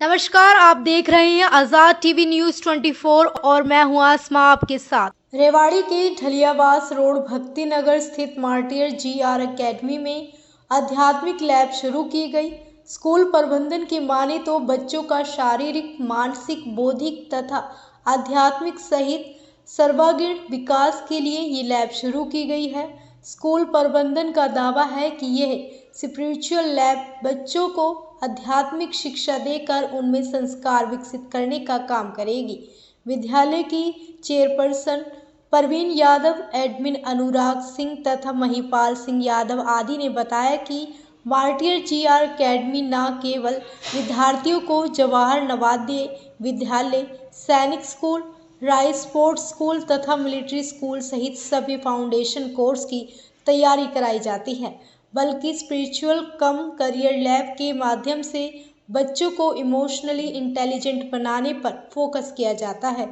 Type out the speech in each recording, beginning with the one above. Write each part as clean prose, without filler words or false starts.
नमस्कार, आप देख रहे हैं आजाद टीवी न्यूज 24 और मैं हूं आसमा आपके साथ। रेवाड़ी के ढलियावास रोड भक्ति नगर स्थित मार्टियर जीआर एकेडमी में आध्यात्मिक लैब शुरू की गई। स्कूल प्रबंधन की माने तो बच्चों का शारीरिक, मानसिक, बौद्धिक तथा आध्यात्मिक सहित सर्वांगीण विकास के लिए ये लैब शुरू की गई है। स्कूल प्रबंधन का दावा है कि यह स्पिरिचुअल लैब बच्चों को आध्यात्मिक शिक्षा देकर उनमें संस्कार विकसित करने का काम करेगी। विद्यालय की चेयरपर्सन परवीन यादव, एडमिन अनुराग सिंह तथा महिपाल सिंह यादव आदि ने बताया कि मार्टियर जीआर एकेडमी न केवल विद्यार्थियों को जवाहर नवोदय विद्यालय, सैनिक स्कूल, राय स्पोर्ट्स स्कूल तथा मिलिट्री स्कूल सहित सभी फाउंडेशन कोर्स की तैयारी कराई जाती है, बल्कि स्पिरिचुअल कम करियर लैब के माध्यम से बच्चों को इमोशनली इंटेलिजेंट बनाने पर फोकस किया जाता है।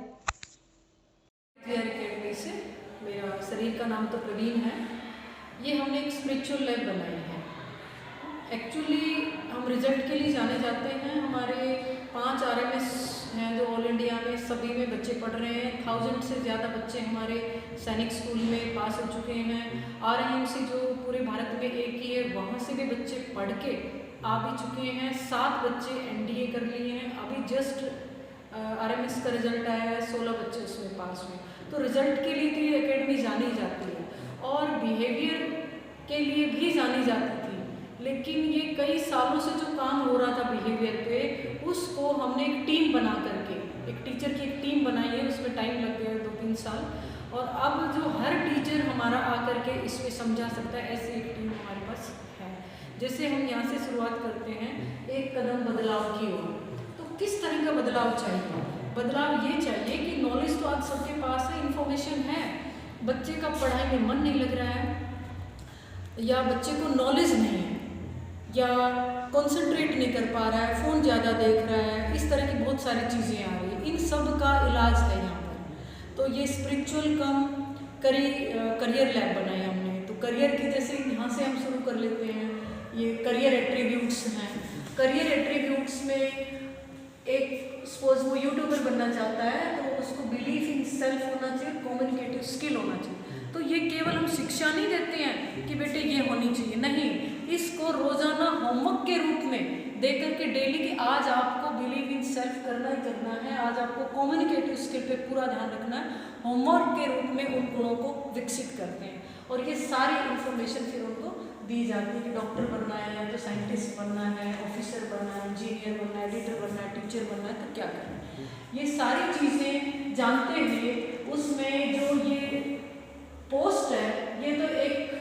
एकेडमी से मेरा शरीर का नाम तो प्रवीण है। ये हमने एक स्पिरिचुअल लैब बनाई है। एक्चुअली हम रिजल्ट के लिए जाने जाते हैं। हमारे 5 RMS हैं जो ऑल इंडिया में सभी में बच्चे पढ़ रहे हैं। 1000 से ज़्यादा बच्चे हमारे सैनिक स्कूल में पास हो चुके हैं। RIMC जो पूरे भारत में एक ही है, वहाँ से भी बच्चे पढ़ के आ भी चुके हैं। 7 बच्चे NDA कर लिए हैं। अभी जस्ट RMS का रिजल्ट आया है, 16 बच्चे उसमें पास हुए। तो रिजल्ट के लिए तो ये एकेडमी जानी जाती है और बिहेवियर के लिए भी जानी जाती थी, लेकिन ये कई सालों से जो काम हो रहा था बिहेवियर पे, उसको हमने एक टीम बना करके, एक टीचर की एक टीम बनाई है। उसमें टाइम लग गया 2-3 साल, और अब जो हर टीचर हमारा आकर के इसमें समझा सकता है, ऐसी एक टीम हमारे पास है। जैसे हम यहाँ से शुरुआत करते हैं एक कदम बदलाव की ओर। तो किस तरह का बदलाव चाहिए? बदलाव ये चाहिए कि नॉलेज तो आप सबके पास है, इन्फॉर्मेशन है, बच्चे का पढ़ाई में मन नहीं लग रहा है, या बच्चे को नॉलेज नहीं है, या कंसंट्रेट नहीं कर पा रहा है, फ़ोन ज़्यादा देख रहा है, इस तरह की बहुत सारी चीज़ें आ रही हैं। इन सब का इलाज है यहाँ पर। तो ये स्पिरिचुअल कम करियर लैब बनाया हमने। तो करियर की जैसे यहाँ से हम शुरू कर लेते हैं। ये करियर एट्रीब्यूट्स हैं। करियर एट्रीब्यूट्स में एक सपोज वो यूट्यूबर बनना चाहता है तो उसको बिलीव इन सेल्फ होना चाहिए, कम्युनिकेटिव स्किल होना चाहिए। तो ये केवल हम शिक्षा नहीं देते हैं कि बेटे ये होनी चाहिए, नहीं, इसको रोजाना होमवर्क के रूप में दे करके डेली कि आज आपको बिलीव इन सेल्फ करना ही करना है, आज आपको कम्युनिकेटिव स्किल पे पूरा ध्यान रखना है। होमवर्क के रूप में उन गुणों को विकसित करते हैं और ये सारी इंफॉर्मेशन फिर उनको दी जाती है कि डॉक्टर बनना है, तो साइंटिस्ट बनना है, ऑफिसर बनना है, इंजीनियर बनना है, एडिटर बनना है, टीचर बनना है, तो क्या करना है। ये सारी चीज़ें जानते हुए उसमें जो ये पोस्ट है, ये तो एक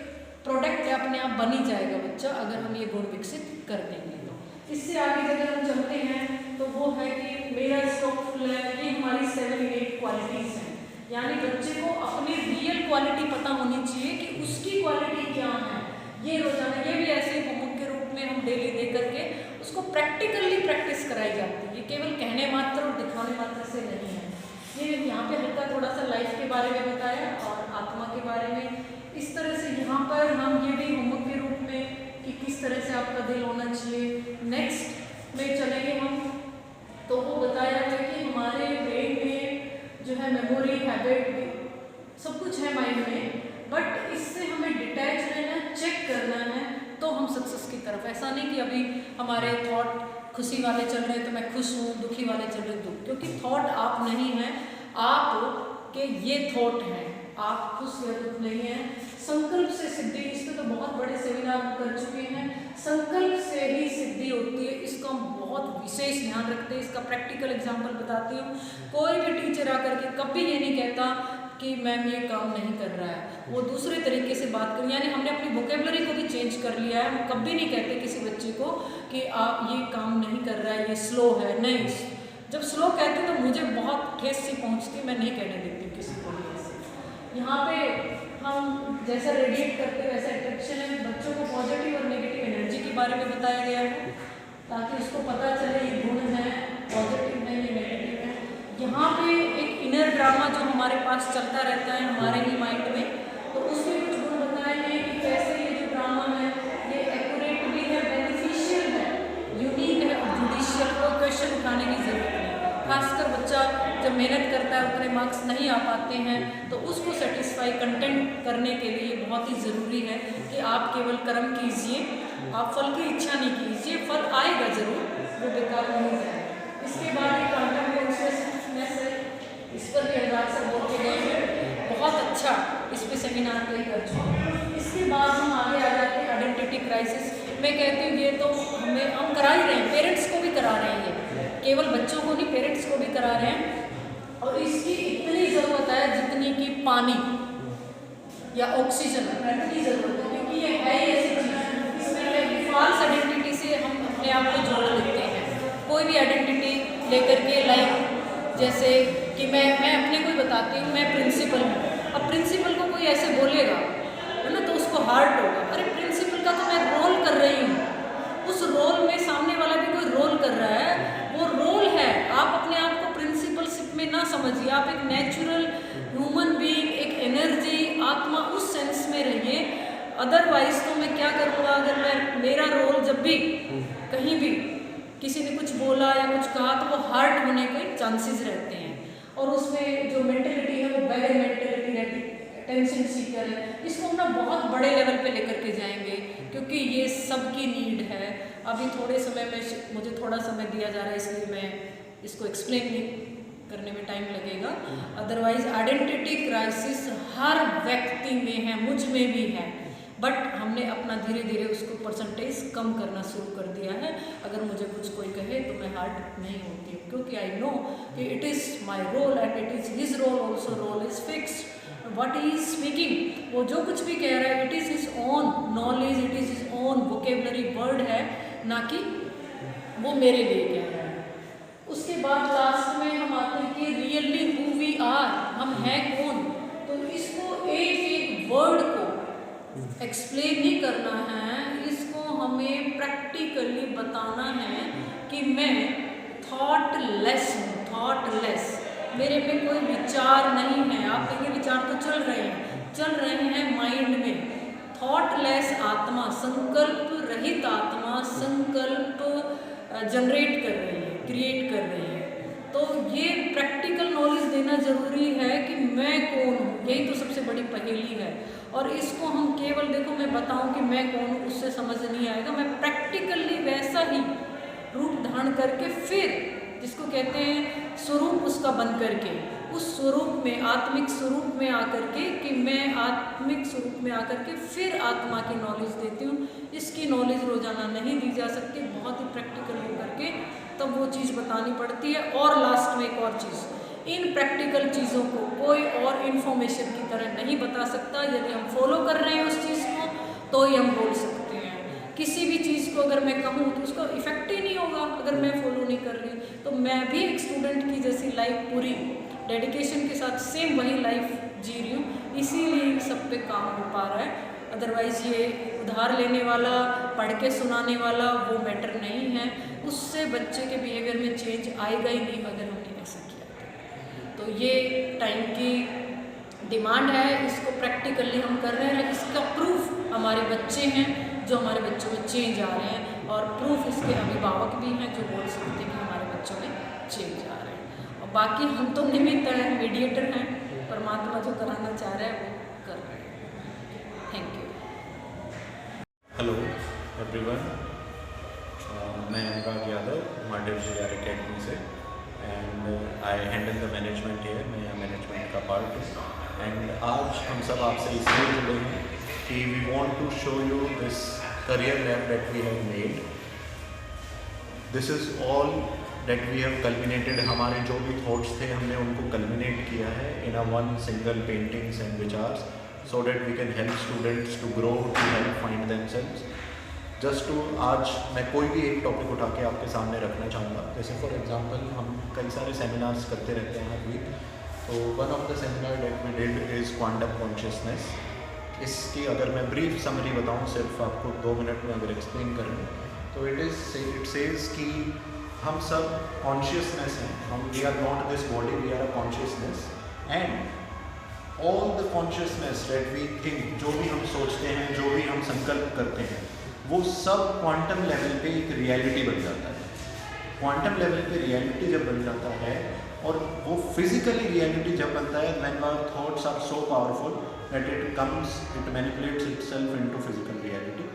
प्रोडक्ट है, अपने आप बन ही जाएगा बच्चा अगर हम ये गुण विकसित कर देंगे। तो इससे आगे अगर हम चलते हैं तो वो है कि मेरा स्टॉक फुल है। ये हमारी 7 8 क्वालिटीज़ हैं, यानी बच्चे को अपनी रियल क्वालिटी पता होनी चाहिए कि उसकी क्वालिटी क्या है। ये रोजाना ये भी ऐसे होमवर्क के रूप में हम डेली दे करके उसको प्रैक्टिकली प्रैक्टिस कराई जाती है। ये केवल कहने मात्र और दिखाने मात्र से नहीं है। ये यहाँ पे हल्का थोड़ा सा लाइफ के बारे में बताया और आत्मा के बारे में। इस तरह से यहाँ पर हम ये भी होमवर्क के रूप में कि किस तरह से आपका दिल होना चाहिए। नेक्स्ट में चलेंगे हम, तो वो बताया गया कि हमारे ब्रेन में जो है मेमोरी, हैबिट, सब कुछ है माइंड में, बट इससे हमें डिटैच रहना, चेक करना है, तो हम सक्सेस की तरफ। ऐसा नहीं कि अभी हमारे थॉट खुशी वाले चल रहे हैं तो मैं खुश हूँ, दुखी वाले चल रहे दुख, क्योंकि थॉट आप नहीं हैं, आप के ये थॉट हैं, आप खुश या दुख नहीं है। संकल्प से सिद्धि, इस पर तो बहुत बड़े सेमिनार कर चुके हैं। संकल्प से ही सिद्धि होती है, इसका हम बहुत विशेष ध्यान रखते हैं। इसका प्रैक्टिकल एग्जाम्पल बताती हूँ। कोई भी टीचर आकर के कभी ये नहीं कहता कि मैम ये काम नहीं कर रहा है, वो दूसरे तरीके से बात करें, यानी हमने अपनी वोकेबलरी को भी चेंज कर लिया है। हम कभी नहीं कहते किसी बच्चे को कि आप ये काम नहीं कर रहा है, ये स्लो है, नहीं। जब स्लो कहते तो मुझे बहुत ठेस सी पहुंचती, मैं नहीं कहने देती किसी को भी ऐसे। यहाँ पे हम जैसा रेडिएट करते हैं वैसा अट्रैक्शन है। बच्चों को पॉजिटिव और नेगेटिव एनर्जी के बारे में बताया गया है ताकि उसको पता चले ये गुण है, पॉजिटिव है, ये नेगेटिव है। यहाँ पे एक इनर ड्रामा जो हमारे पास चलता रहता है हमारे ही माइंड में, तो उसमें कुछ गुण बताए हैं कि कैसे ये जो ड्रामा है ये एक्यूरेट भी है, बेनिफिशियल है, यूनिक है और जुडिशियल। कोई क्वेश्चन मेहनत करता है उतने मार्क्स नहीं आ पाते हैं, तो उसको सेटिस्फाई कंटेंट करने के लिए बहुत ही ज़रूरी है कि आप केवल कर्म कीजिए, आप फल की इच्छा नहीं कीजिए, फल आएगा ज़रूर, वो बेकार नहीं जाए। इसके बाद ये क्वांटम कॉन्शियसनेस है, इस पर भी अनुराग सर बोल के गए हैं, बहुत अच्छा इस पर सेमिनार प्ले कर चुके। इसके बाद हम आगे आ जाते हैं आइडेंटिटी क्राइसिस। मैं कहती हूँ ये तो हम करा ही रहे हैं, पेरेंट्स को भी करा रहे हैं, ये केवल बच्चों को नहीं पेरेंट्स को भी करा रहे हैं। और इसकी इतनी ज़रूरत है जितनी कि पानी या ऑक्सीजन, इतनी ज़रूरत है, क्योंकि ये है ही ऐसी चीज़, इसमें फॉल्स आइडेंटिटी से हम अपने आप को जोड़ लेते हैं। कोई भी आइडेंटिटी लेकर के, लाइक जैसे कि मैं अपने को ही बताती हूँ, मैं प्रिंसिपल हूँ। अब प्रिंसिपल को कोई ऐसे बोलेगा है ना, तो उसको हार्ट होगा, अरे प्रिंसिपल का तो मैं रोल कर रही हूँ, उस रोल में सामने वाला भी कोई रोल कर रहा है, वो रोल है। आप अपने आप को प्रिंसिपलशिप में ना समझिए, आप एक नेचुरल ह्यूमन बीइंग, एक एनर्जी, आत्मा, उस सेंस में रहिए। अदरवाइज तो मैं क्या करूँगा, अगर मेरा रोल जब भी कहीं भी किसी ने कुछ बोला या कुछ कहा तो वो हार्ट होने के चांसेस रहते हैं, और उसमें जो मेंटेलिटी है वो बैड मेंटेलिटी रहती है, टेंशन सीकर है। इसको हम ना बहुत बड़े लेवल पे लेकर के जाएंगे, क्योंकि ये सबकी नीड है। अभी थोड़े समय में मुझे थोड़ा समय दिया जा रहा है, इसलिए मैं इसको एक्सप्लेन नहीं करने में टाइम लगेगा। अदरवाइज आइडेंटिटी क्राइसिस हर व्यक्ति में है, मुझ में भी है, बट हमने अपना धीरे धीरे उसको परसेंटेज कम करना शुरू कर दिया है। अगर मुझे कुछ कोई कहे तो मैं हार्ट नहीं होती हूँ, क्योंकि आई नो कि it is my role and it is his role also, role is fixed. What he is speaking, वो जो कुछ भी कह रहा है, it is his own knowledge, it is his own vocabulary word है, ना कि वो मेरे लिए कह रहा है। उसके बाद लास्ट में हम आते हैं कि रियली हु वी आर, हम हैं कौन। तो इसको एक एक वर्ड को एक्सप्लेन नहीं करना है, इसको हमें प्रैक्टिकली बताना है कि मैं थॉटलेस हूँ, थॉटलेस, मेरे में कोई विचार नहीं है। आप कहेंगे विचार तो चल रहे हैं माइंड में। थॉटलेस आत्मा, संकल्प रहित आत्मा, संकल्प जनरेट कर रही है, क्रिएट कर रही है। तो ये प्रैक्टिकल नॉलेज देना जरूरी है कि मैं कौन हूँ, यही तो सबसे बड़ी पहेली है। और इसको हम केवल देखो मैं बताऊँ कि मैं कौन हूँ, उससे समझ नहीं आएगा। मैं प्रैक्टिकली वैसा ही रूप धारण करके, फिर जिसको कहते हैं स्वरूप उसका बन करके, उस स्वरूप में, आत्मिक स्वरूप में आकर के, कि मैं आत्मिक स्वरूप में आकर के फिर आत्मा की नॉलेज देती हूँ। इसकी नॉलेज रोजाना नहीं दी जा सकती, बहुत ही प्रैक्टिकल होकर के तब वो चीज़ बतानी पड़ती है। और लास्ट में एक और चीज़, इन प्रैक्टिकल चीज़ों को कोई और इन्फॉर्मेशन की तरह नहीं बता सकता। यदि हम फॉलो कर रहे हैं उस चीज़ को तो ही हम बोल सकते हैं। किसी भी चीज़ को अगर मैं कहूँ तो उसका इफेक्ट ही नहीं होगा अगर मैं फॉलो नहीं कर रही। तो मैं भी एक स्टूडेंट की जैसी लाइफ पूरी डेडिकेशन के साथ सेम वही लाइफ जी रही हूँ, इसीलिए सब पे काम हो पा रहा है। अदरवाइज़ ये उधार लेने वाला, पढ़ के सुनाने वाला वो मैटर नहीं है, उससे बच्चे के बिहेवियर में चेंज आएगा ही नहीं अगर हमने ऐसा किया। तो ये टाइम की डिमांड है, इसको प्रैक्टिकली हम कर रहे हैं। इसका प्रूफ हमारे बच्चे हैं, जो हमारे बच्चों में चेंज आ रहे हैं, और प्रूफ इसके अभिभावक भी हैं जो बोल सकते हैं कि हमारे बच्चों में चेंज आ रहे हैं। और बाकी हम तो निमित्त हैं, मीडिएटर हैं, परमात्मा जो कराना चाह रहे हैं वो कर रहे हैं। Thank you. हेलो एवरीवन, मैं Anurag Yadav martyr GR academy से, and I handle the management here. मैं यहाँ मैनेजमेंट का पार्ट हूँ, एंड आज हम सब आपसे इसलिए जुड़े हैं कि we want to show you this career lab that we have made. This is all that we have culminated. हमारे जो भी thoughts थे हमने उनको culminate किया है in a one single paintings and vichars, so that we can help students to grow, to help find themselves. Just to आज मैं कोई भी एक टॉपिक उठा के आपके सामने रखना चाहूँगा। जैसे फॉर एग्जांपल हम कई सारे सेमिनार्स करते रहते हैं हर वीक, तो one of the seminar that we did is quantum consciousness. इसकी अगर मैं ब्रीफ समरी बताऊं, सिर्फ आपको 2 मिनट में अगर एक्सप्लेन करें, तो इट सेज कि हम सब कॉन्शियसनेस हैं, हम we are not this body, we are a consciousness, and all the consciousness that we think, जो भी हम सोचते हैं, जो भी हम संकल्प करते हैं, वो सब क्वांटम लेवल पे एक रियलिटी बन जाता है। क्वांटम लेवल पे रियलिटी जब बन जाता है और वो फिजिकली रियलिटी जब बनता है when our thoughts are so powerful that it manipulates itself into physical reality.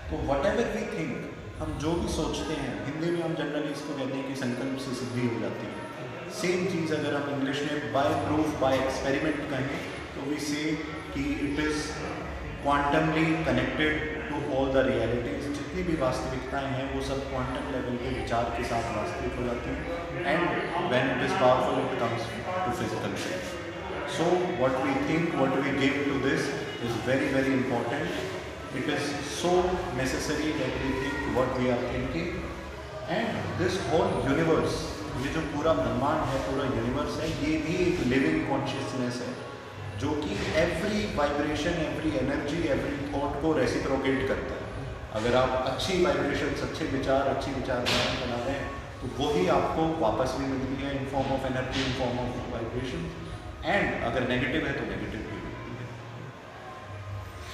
तो वट एवर वी थिंक, हम जो भी सोचते हैं, हिंदी में हम जनरली इसको कहते हैं कि संकल्प से सिद्धि हो जाती है। सेम चीज़ अगर हम इंग्लिश में बाय प्रूफ बाय एक्सपेरिमेंट कहें तो वी से कि it is quantumly connected to all the realities. जितनी भी वास्तविकताएं हैं वो सब क्वांटम लेवल के विचार के साथ वास्तविक हो जाती हैं and when it is powerful it comes to physical self. So what we think, what we give to this is very very important. It is so necessary that we think what we are thinking, and this whole universe, ये जो पूरा ब्रह्मांड है, पूरा universe है, ये भी एक लिविंग कॉन्शियसनेस है जो कि every vibration, every energy, every thought को रेसिप्रोकेट करता है। अगर आप अच्छी वाइब्रेशंस, अच्छे विचार, अच्छी विचारधारा बना रहे हैं तो वो ही आपको वापस भी मिलती है in form of energy, in form of vibration, and अगर नेगेटिव है तो नेगेटिव भी।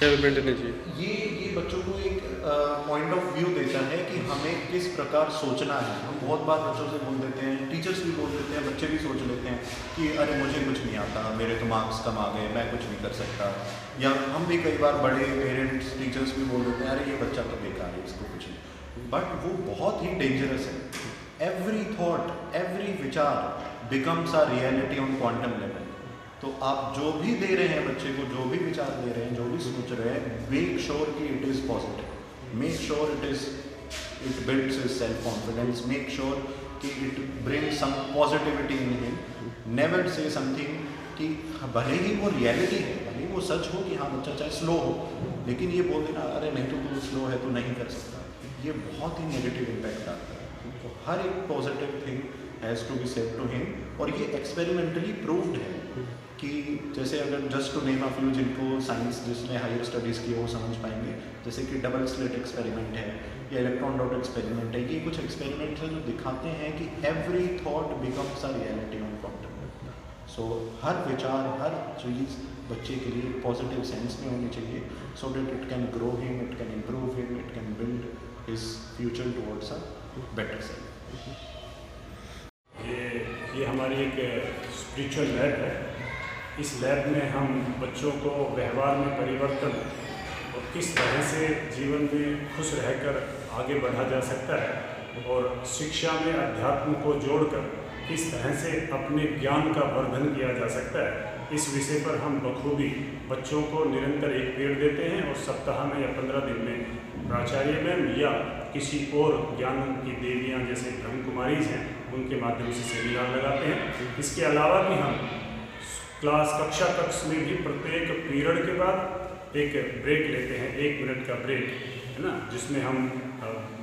ये बच्चों को एक पॉइंट ऑफ व्यू देता है कि हमें किस प्रकार सोचना है। हम बहुत बार बच्चों से बोल देते हैं, टीचर्स भी बोल देते हैं, बच्चे भी सोच लेते हैं कि अरे मुझे कुछ नहीं आता, मेरे तो मार्क्स कम आ गए, मैं कुछ नहीं कर सकता। या हम भी कई बार बड़े पेरेंट्स, टीचर्स भी बोल देते हैं अरे ये बच्चा तो बेकार है, इसको कुछ नहीं। बट वो बहुत ही डेंजरस है। एवरी थॉट, एवरी विचार becomes a reality on quantum level. तो आप जो भी दे रहे हैं बच्चे को, जो भी विचार दे रहे हैं, जो भी सोच रहे हैं, मेक श्योर कि it is positive, make sure it builds his self confidence, make sure कि it brings some positivity in him. Never say something कि भले ही वो रियलिटी है, भले ही वो सच हो कि हाँ बच्चा चाहे स्लो हो, लेकिन ये बोल देना अरे नहीं तो तू स्लो है, तू नहीं कर सकता, ये बहुत ही नेगेटिव इम्पैक्ट आता है। तो हर एक positive thing has to be said to him, और ये एक्सपेरिमेंटली प्रूव्ड है कि जैसे अगर just to name a few जिनको साइंस, जिसने हायर स्टडीज़ की वो समझ पाएंगे, जैसे कि डबल स्लिट एक्सपेरिमेंट है या इलेक्ट्रॉन डॉट एक्सपेरिमेंट है। ये कुछ एक्सपेरिमेंट्स हैं जो दिखाते हैं कि every thought becomes a reality on quantum. So हर विचार, हर चीज़ बच्चे के लिए पॉजिटिव सेंस में होनी चाहिए, so that it can grow him, it can improve him, it can build his future towards a better self. ये हमारी एक स्पिरिचुअल लैब है। इस लैब में हम बच्चों को व्यवहार में परिवर्तन और किस तरह से जीवन में खुश रहकर आगे बढ़ा जा सकता है, और शिक्षा में अध्यात्म को जोड़कर किस तरह से अपने ज्ञान का वर्धन किया जा सकता है, इस विषय पर हम बखूबी बच्चों को निरंतर एक पीरियड देते हैं, और सप्ताह में या 15 दिन में प्राचार्य मैम या किसी और ज्ञान की देवियाँ जैसे ब्रह्म कुमारीज हैं उनके माध्यम से सेमिनार लगाते हैं। इसके अलावा भी हम कक्षा कक्ष में भी प्रत्येक पीरियड के बाद एक ब्रेक लेते हैं, 1 मिनट का ब्रेक है ना, जिसमें हम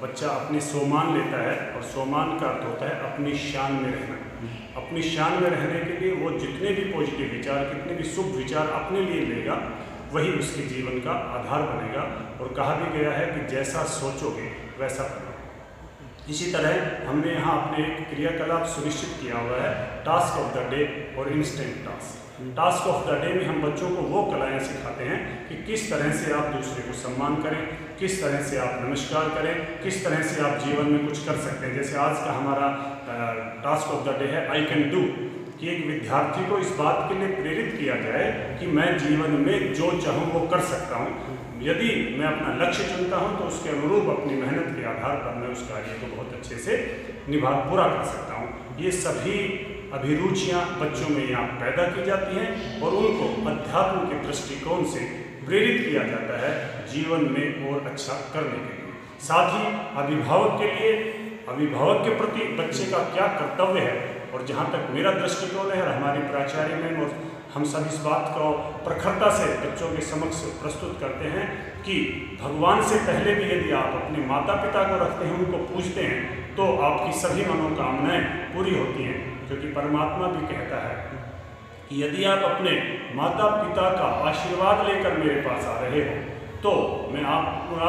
बच्चा अपनी सोमान लेता है, और सोमान का अर्थ होता है अपनी शान में रहना। अपनी शान में रहने के लिए वो जितने भी पॉजिटिव विचार, कितने भी शुभ विचार अपने लिए लेगा, वही उसके जीवन का आधार बनेगा। और कहा भी गया है कि जैसा सोचोगे वैसा करो। इसी तरह हमने यहाँ अपने एक क्रियाकलाप सुनिश्चित किया हुआ है, टास्क ऑफ द डे और instant task. Task of the day में हम बच्चों को वो कलाएं सिखाते हैं कि किस तरह से आप दूसरे को सम्मान करें, किस तरह से आप नमस्कार करें, किस तरह से आप जीवन में कुछ कर सकते हैं। जैसे आज का हमारा टास्क ऑफ द डे है आई कैन डू, कि एक विद्यार्थी को इस बात के लिए प्रेरित किया जाए कि मैं जीवन में जो चाहूँ वो कर सकता हूँ। यदि मैं अपना लक्ष्य चुनता हूँ तो उसके अनुरूप अपनी मेहनत के आधार पर मैं उस कार्य को बहुत अच्छे से पूरा कर सकता हूँ। ये सभी अभिरुचियाँ बच्चों में यहाँ पैदा की जाती हैं और उनको अध्यात्म के दृष्टिकोण से प्रेरित किया जाता है जीवन में और अच्छा करने के लिए। साथ ही अभिभावक के लिए, अभिभावक के प्रति बच्चे का क्या कर्तव्य है, और जहाँ तक मेरा दृष्टिकोण है और हमारी प्राचार्य में और हम सब इस बात को प्रखरता से बच्चों के समक्ष प्रस्तुत करते हैं कि भगवान से पहले भी यदि आप अपने माता पिता को रखते हैं, उनको पूजते हैं, तो आपकी सभी मनोकामनाएं पूरी होती हैं। क्योंकि परमात्मा भी कहता है कि यदि आप अपने माता पिता का आशीर्वाद लेकर मेरे पास आ रहे हो तो मैं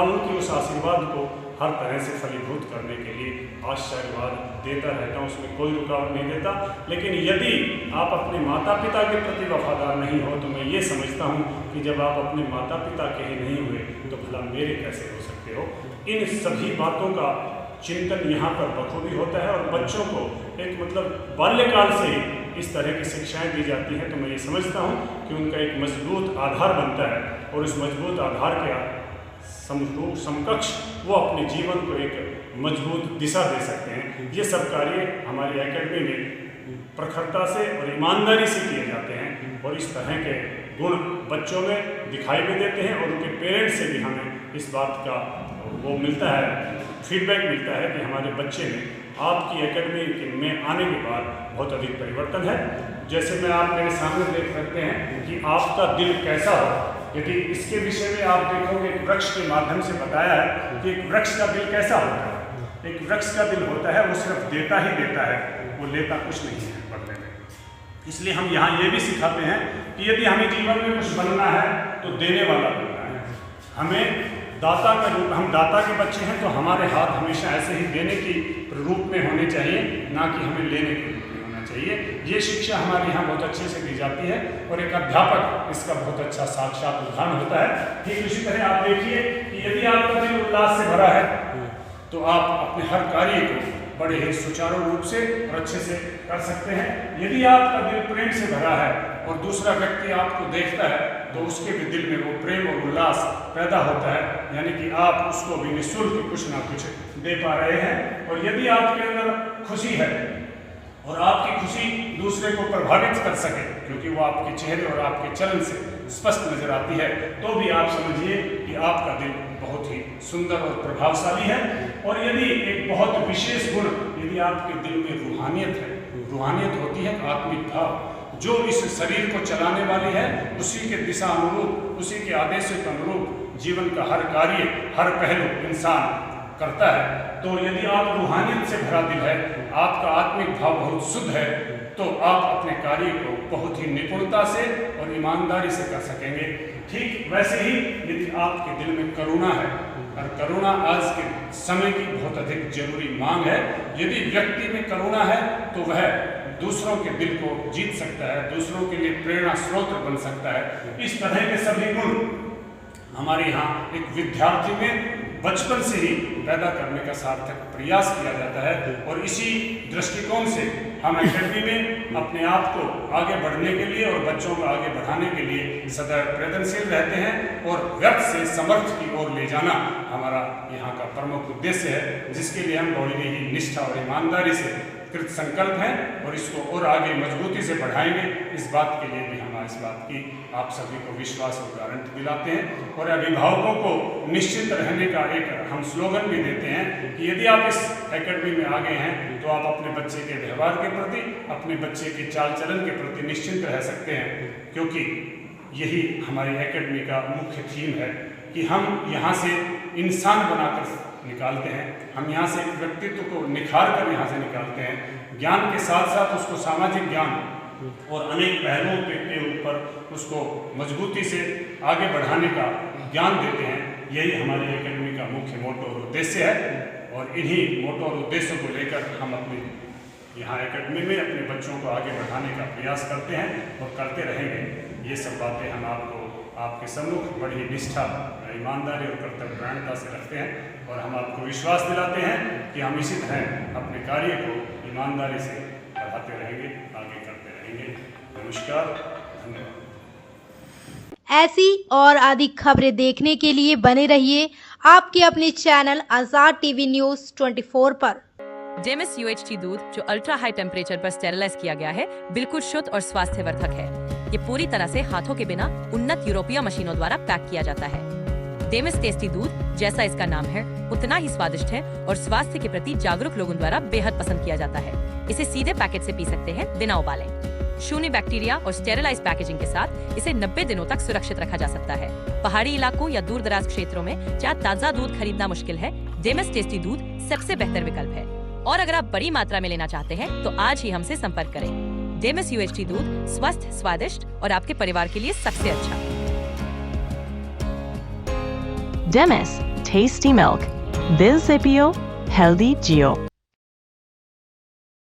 उनके उस आशीर्वाद को हर तरह से फलीभूत करने के लिए आशीर्वाद देता रहता हूँ, उसमें कोई रुकावट नहीं देता। लेकिन यदि आप अपने माता पिता के प्रति वफादार नहीं हो तो मैं ये समझता हूँ कि जब आप अपने माता पिता के ही नहीं हुए तो भला मेरे कैसे हो सकते हो। इन सभी बातों का चिंतन यहाँ पर बखूबी होता है और बच्चों को एक मतलब बाल्यकाल से ही इस तरह की शिक्षाएं दी जाती हैं। तो मैं ये समझता हूँ कि उनका एक मजबूत आधार बनता है और इस मजबूत आधार के समकक्ष वो अपने जीवन को एक मजबूत दिशा दे सकते हैं। ये सब कार्य हमारी एकेडमी में प्रखरता से और ईमानदारी से किए जाते हैं और इस तरह के गुण बच्चों में दिखाई भी देते हैं और उनके पेरेंट्स से भी हमें इस बात का वो मिलता है, फीडबैक मिलता है कि हमारे बच्चे में आपकी एकेडमी में आने के बाद बहुत अधिक परिवर्तन है। जैसे मैं आप मेरे सामने देख सकते हैं कि आपका दिल कैसा हो, यदि इसके विषय में आप देखोगे एक वृक्ष के माध्यम से बताया है कि एक वृक्ष का दिल कैसा होता है। एक वृक्ष का दिल होता है वो सिर्फ देता ही देता है, वो लेता कुछ नहीं है पढ़ने में। इसलिए हम यहाँ ये भी सिखाते हैं कि यदि हमें जीवन में कुछ बनना है तो देने वाला बनना है। हमें दाता का रूप, हम दाता के बच्चे हैं तो हमारे हाथ हमेशा ऐसे ही देने की रूप में होने चाहिए, ना कि हमें लेने के रूप में होना चाहिए। ये शिक्षा हमारे यहाँ बहुत अच्छे से दी जाती है और एक अध्यापक इसका बहुत अच्छा साक्षात उदाहरण होता है। ठीक उसी तरह आप देखिए कि यदि आपका दिल उल्लास से भरा है तो आप अपने हर कार्य को बड़े ही सुचारू रूप से और अच्छे से कर सकते हैं। यदि आपका दिल प्रेम से भरा है और दूसरा व्यक्ति आपको देखता है तो उसके भी दिल में वो प्रेम और उल्लास पैदा होता है, यानी कि आप उसको भी निःशुल्क कुछ ना कुछ दे पा रहे हैं। और यदि आपके अंदर खुशी है और आपकी खुशी दूसरे को प्रभावित कर सके, क्योंकि वो आपके चेहरे और आपके चलन से स्पष्ट नजर आती है, तो भी आप समझिए कि आपका दिल बहुत ही सुंदर और प्रभावशाली है। और यदि एक बहुत विशेष गुण यदि आपके दिल में रूहानियत है, रूहानियत होती है आत्मिक भाव, जो इस शरीर को चलाने वाली है, उसी के दिशा अनुरूप, उसी के आदेशों के अनुरूप जीवन का हर कार्य, हर पहलू इंसान करता है। तो यदि आप रूहानियत से भरा दिल है, आपका आत्मिक भाव बहुत शुद्ध है, तो आप अपने कार्य को बहुत ही निपुणता से और ईमानदारी से कर सकेंगे। ठीक वैसे ही यदि आपके दिल में करुणा है, और करुणा आज के समय की बहुत अधिक जरूरी मांग है, यदि व्यक्ति में करुणा है तो वह दूसरों के दिल को जीत सकता है, दूसरों के लिए प्रेरणा स्रोत बन सकता है। इस तरह के सभी गुण हमारे यहाँ एक विद्यार्थी में बचपन से ही पैदा करने का सार्थक प्रयास किया जाता है और इसी दृष्टिकोण से हम एकेडमी में अपने आप को आगे बढ़ने के लिए और बच्चों को आगे बढ़ाने के लिए सदैव प्रयत्नशील रहते हैं और व्यर्थ से समर्थ की ओर ले जाना हमारा यहाँ का प्रमुख उद्देश्य है, जिसके लिए हम बड़ी ही निष्ठा और ईमानदारी से कृत संकल्प हैं और इसको और आगे मजबूती से बढ़ाएंगे। इस बात के लिए भी हम इस बात की आप सभी को विश्वास और गारंटी दिलाते हैं। और अभिभावकों को निश्चित रहने का एक हम स्लोगन भी देते हैं कि यदि आप इस एकेडमी में आ गए हैं तो आप अपने बच्चे के व्यवहार के प्रति, अपने बच्चे के चाल चलन के प्रति निश्चिंत रह सकते हैं, क्योंकि यही हमारी एकेडमी का मुख्य थीम है कि हम यहाँ से इंसान बनाकर निकालते हैं, हम यहाँ से व्यक्तित्व को निखार कर यहाँ से निकालते हैं। ज्ञान के साथ साथ उसको सामाजिक ज्ञान और अनेक पहलुओं के ऊपर उसको मजबूती से आगे बढ़ाने का ज्ञान देते हैं। यही हमारी एकेडमी का मुख्य मोटो और उद्देश्य है और इन्हीं मोटो और उद्देश्यों को लेकर हम अपने यहाँ एकेडमी में अपने बच्चों को आगे बढ़ाने का प्रयास करते हैं और करते रहेंगे। ये सब बातें हम आपको आपके सम्मुख बड़ी निष्ठा, ईमानदारी और कर्तव्यपरायणता से रखते हैं और हम आपको विश्वास दिलाते हैं कि हम इसी तरह अपने कार्य को ईमानदारी से बढ़ाते रहेंगे, आगे करते रहेंगे। नमस्कार, धन्यवाद। ऐसी और अधिक खबरें देखने के लिए बने रहिए आपके अपने चैनल आजाद टीवी न्यूज़ 24 पर। डेमिस UHT दूध जो अल्ट्रा हाई टेम्परेचर पर स्टेरिलाइज किया गया है, बिल्कुल शुद्ध और स्वास्थ्यवर्धक है। ये पूरी तरह से हाथों के बिना उन्नत यूरोपीय मशीनों द्वारा पैक किया जाता है। डेमिस टेस्टी दूध, जैसा इसका नाम है, उतना ही स्वादिष्ट है और स्वास्थ्य के प्रति जागरूक लोगों द्वारा बेहद पसंद किया जाता है। इसे सीधे पैकेट से पी सकते हैं बिना उबाले। शून्य बैक्टीरिया और स्टेरिलाइज पैकेजिंग के साथ इसे 90 दिनों तक सुरक्षित रखा जा सकता है। पहाड़ी इलाकों या दूर दराज क्षेत्रों में जहाँ ताज़ा दूध खरीदना मुश्किल है, डेमिस टेस्टी दूध सबसे बेहतर विकल्प है। और अगर आप बड़ी मात्रा में लेना चाहते हैं तो आज ही हमसे संपर्क करें। डेमिस UHT दूध स्वस्थ, स्वादिष्ट और आपके परिवार के लिए सबसे अच्छा। Demis, tasty milk. Bill Zipio, healthy Geo.